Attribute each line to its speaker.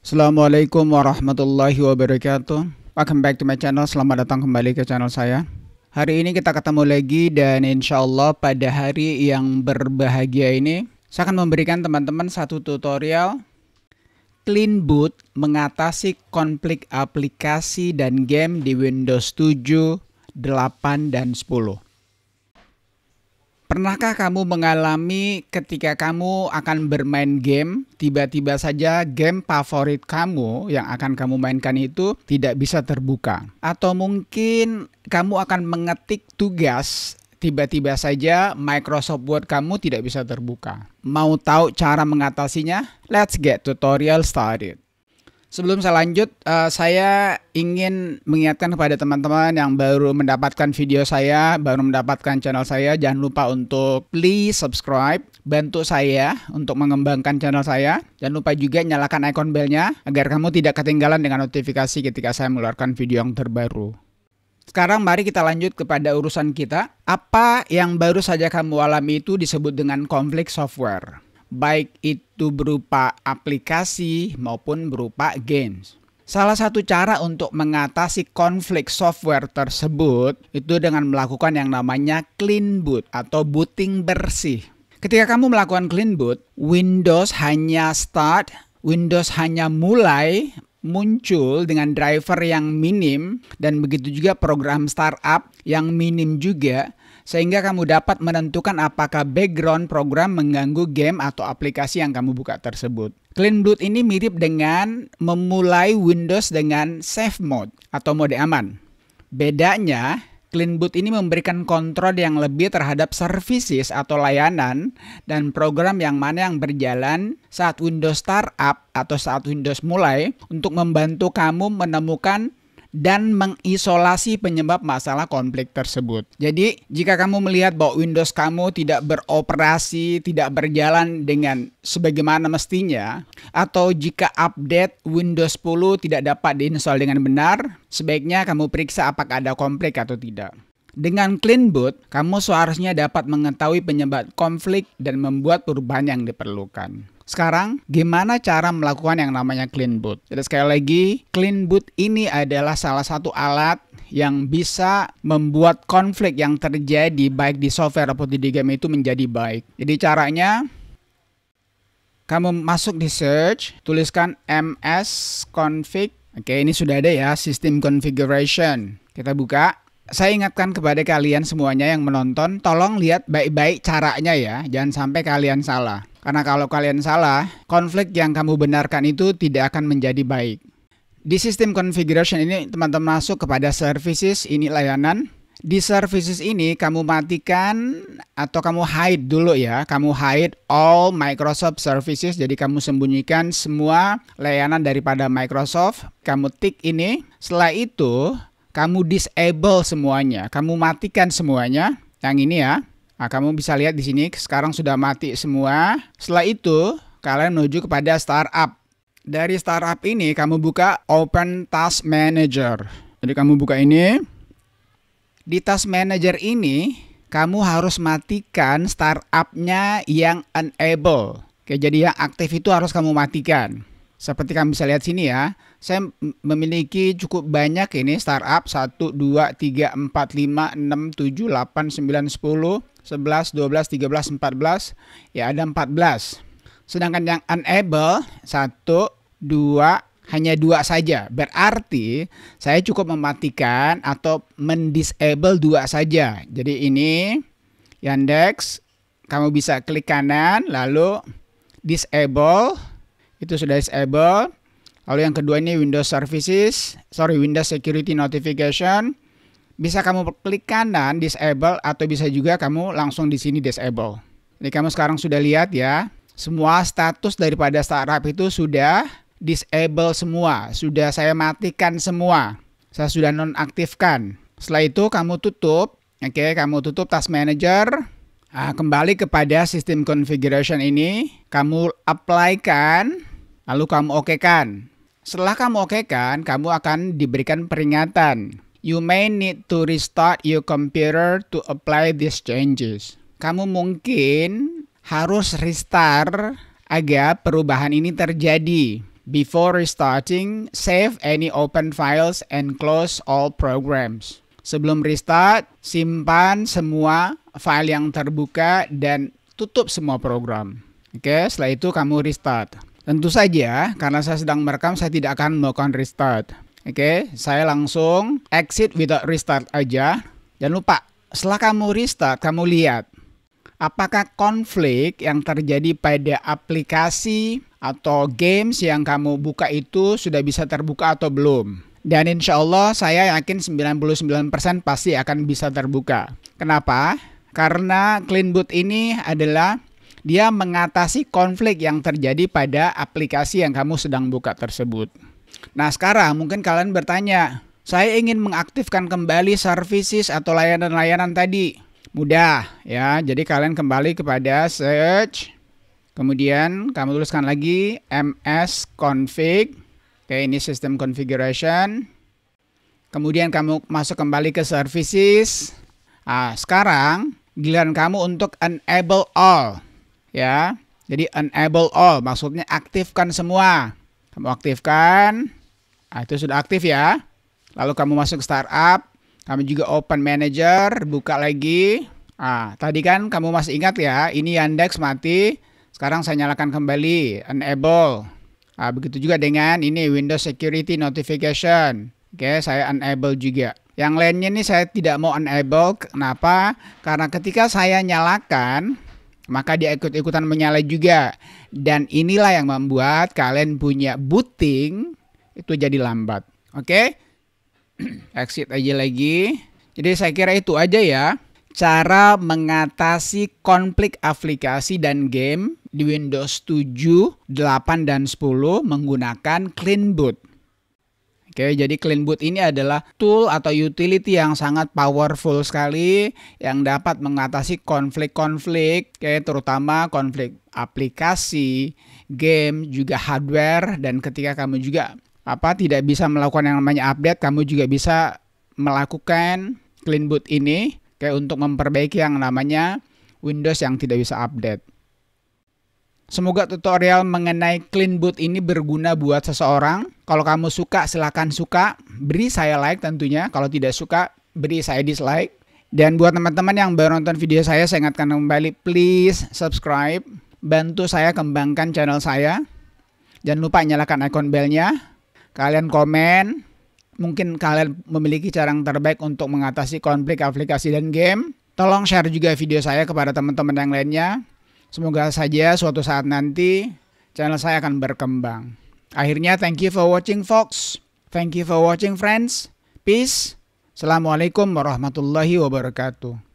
Speaker 1: Assalamualaikum warahmatullahi wabarakatuh. Welcome back to my channel. Selamat datang kembali ke channel saya. Hari ini kita ketemu lagi dan insya Allah pada hari yang berbahagia ini saya akan memberikan teman-teman satu tutorial clean boot mengatasi konflik aplikasi dan game di Windows 7, 8, dan 10. Pernahkah kamu mengalami ketika kamu akan bermain game, tiba-tiba saja game favorit kamu yang akan kamu mainkan itu tidak bisa terbuka? Atau mungkin kamu akan mengetik tugas, tiba-tiba saja Microsoft Word kamu tidak bisa terbuka. Mau tahu cara mengatasinya? Let's get tutorial started. Sebelum saya lanjut, saya ingin mengingatkan kepada teman-teman yang baru mendapatkan video saya, baru mendapatkan channel saya, jangan lupa untuk please subscribe, bantu saya untuk mengembangkan channel saya. Jangan lupa juga nyalakan icon belnya agar kamu tidak ketinggalan dengan notifikasi ketika saya mengeluarkan video yang terbaru. Sekarang mari kita lanjut kepada urusan kita. Apa yang baru saja kamu alami itu disebut dengan konflik software. Baik itu berupa aplikasi maupun berupa games. Salah satu cara untuk mengatasi konflik software tersebut itu dengan melakukan yang namanya clean boot atau booting bersih. Ketika kamu melakukan clean boot, Windows hanya start, Windows hanya mulai muncul dengan driver yang minim dan begitu juga program startup yang minim juga. Sehingga kamu dapat menentukan apakah background program mengganggu game atau aplikasi yang kamu buka tersebut. Clean boot ini mirip dengan memulai Windows dengan safe mode atau mode aman. Bedanya, clean boot ini memberikan kontrol yang lebih terhadap services atau layanan dan program yang mana yang berjalan saat Windows startup atau saat Windows mulai untuk membantu kamu menemukan dan mengisolasi penyebab masalah konflik tersebut. Jadi, jika kamu melihat bahwa Windows kamu tidak beroperasi, tidak berjalan dengan sebagaimana mestinya, atau jika update Windows 10 tidak dapat diinstal dengan benar, sebaiknya kamu periksa apakah ada konflik atau tidak. Dengan clean boot, kamu seharusnya dapat mengetahui penyebab konflik dan membuat perubahan yang diperlukan. Sekarang, gimana cara melakukan yang namanya clean boot? Jadi sekali lagi, clean boot ini adalah salah satu alat yang bisa membuat konflik yang terjadi baik di software ataupun di game itu menjadi baik. Jadi caranya, kamu masuk di search, tuliskan msconfig. Oke, ini sudah ada ya, system configuration. Kita buka. Saya ingatkan kepada kalian semuanya yang menonton, tolong lihat baik-baik caranya ya, jangan sampai kalian salah. Karena kalau kalian salah, konflik yang kamu benarkan itu tidak akan menjadi baik. Di sistem configuration ini, teman-teman masuk kepada services, ini layanan. Di services ini, kamu matikan atau kamu hide dulu ya. Kamu hide all Microsoft services, jadi kamu sembunyikan semua layanan daripada Microsoft. Kamu tick ini, setelah itu kamu disable semuanya, kamu matikan semuanya. Yang ini ya. Nah, kamu bisa lihat di sini sekarang sudah mati semua. Setelah itu, kalian menuju kepada startup. Dari startup ini kamu buka Open Task Manager. Jadi kamu buka ini. Di Task Manager ini, kamu harus matikan startup-nya yang enable. Oke, jadi yang aktif itu harus kamu matikan. Seperti kamu bisa lihat sini ya, saya memiliki cukup banyak ini startup 1, 2, 3, 4, 5, 6, 7, 8, 9, 10, 11, 12, 13, 14, ya ada 14. Sedangkan yang unable 1, 2, hanya 2 saja. Berarti saya cukup mematikan atau mendisable 2 saja. Jadi ini Yandex, kamu bisa klik kanan lalu disable. Itu sudah disable. Lalu yang kedua ini Windows Security Notification. Bisa kamu klik kanan disable atau bisa juga kamu langsung di sini disable. Jadi kamu sekarang sudah lihat ya, semua status daripada startup itu sudah disable semua, sudah saya matikan semua. Saya sudah nonaktifkan. Setelah itu kamu tutup. Oke, kamu tutup Task Manager. Nah, kembali kepada sistem configuration ini, kamu apply-kan, lalu kamu okekan. Setelah kamu okekan, kamu akan diberikan peringatan. You may need to restart your computer to apply these changes. Kamu mungkin harus restart agar perubahan ini terjadi. Before restarting, save any open files and close all programs. Sebelum restart, simpan semua file yang terbuka dan tutup semua program. Oke, setelah itu kamu restart. Tentu saja, karena saya sedang merekam, saya tidak akan melakukan restart. Oke, saya langsung exit without restart aja. Jangan lupa, setelah kamu restart, kamu lihat apakah konflik yang terjadi pada aplikasi atau games yang kamu buka itu sudah bisa terbuka atau belum. Dan insya Allah saya yakin 99% pasti akan bisa terbuka. Kenapa? Karena Clean Boot ini adalah dia mengatasi konflik yang terjadi pada aplikasi yang kamu sedang buka tersebut. Nah sekarang mungkin kalian bertanya, saya ingin mengaktifkan kembali services atau layanan-layanan tadi. Mudah ya, jadi kalian kembali kepada search, kemudian kamu tuliskan lagi msconfig. Oke, ini system configuration. Kemudian kamu masuk kembali ke services. Nah, sekarang giliran kamu untuk enable all ya. Jadi enable all maksudnya aktifkan semua. Kamu aktifkan. Nah, itu sudah aktif ya. Lalu kamu masuk startup. Kami juga open manager, buka lagi. Ah, tadi kan kamu masih ingat ya, ini Yandex mati. Sekarang saya nyalakan kembali, enable. Ah, begitu juga dengan ini Windows Security Notification. Oke, saya enable juga. Yang lainnya ini saya tidak mau enable. Kenapa? Karena ketika saya nyalakan, maka dia ikut-ikutan menyala juga. Dan inilah yang membuat kalian punya booting itu jadi lambat. Oke? Exit aja lagi. Jadi saya kira itu aja ya, cara mengatasi konflik aplikasi dan game di Windows 7, 8, dan 10 menggunakan Clean Boot. Oke, jadi Clean Boot ini adalah tool atau utility yang sangat powerful sekali yang dapat mengatasi konflik-konflik, terutama konflik aplikasi, game, juga hardware. Dan ketika kamu juga tidak bisa melakukan yang namanya update, kamu juga bisa melakukan Clean Boot ini untuk memperbaiki yang namanya Windows yang tidak bisa update. Semoga tutorial mengenai Clean Boot ini berguna buat seseorang. Kalau kamu suka, silahkan suka, beri saya like tentunya. Kalau tidak suka, beri saya dislike. Dan buat teman-teman yang baru nonton video saya ingatkan kembali, please subscribe, bantu saya kembangkan channel saya. Jangan lupa nyalakan icon belnya. Kalian komen, mungkin kalian memiliki cara yang terbaik untuk mengatasi konflik aplikasi dan game. Tolong share juga video saya kepada teman-teman yang lainnya. Semoga saja suatu saat nanti channel saya akan berkembang. Akhirnya, thank you for watching folks. Thank you for watching friends. Peace. Assalamualaikum warahmatullahi wabarakatuh.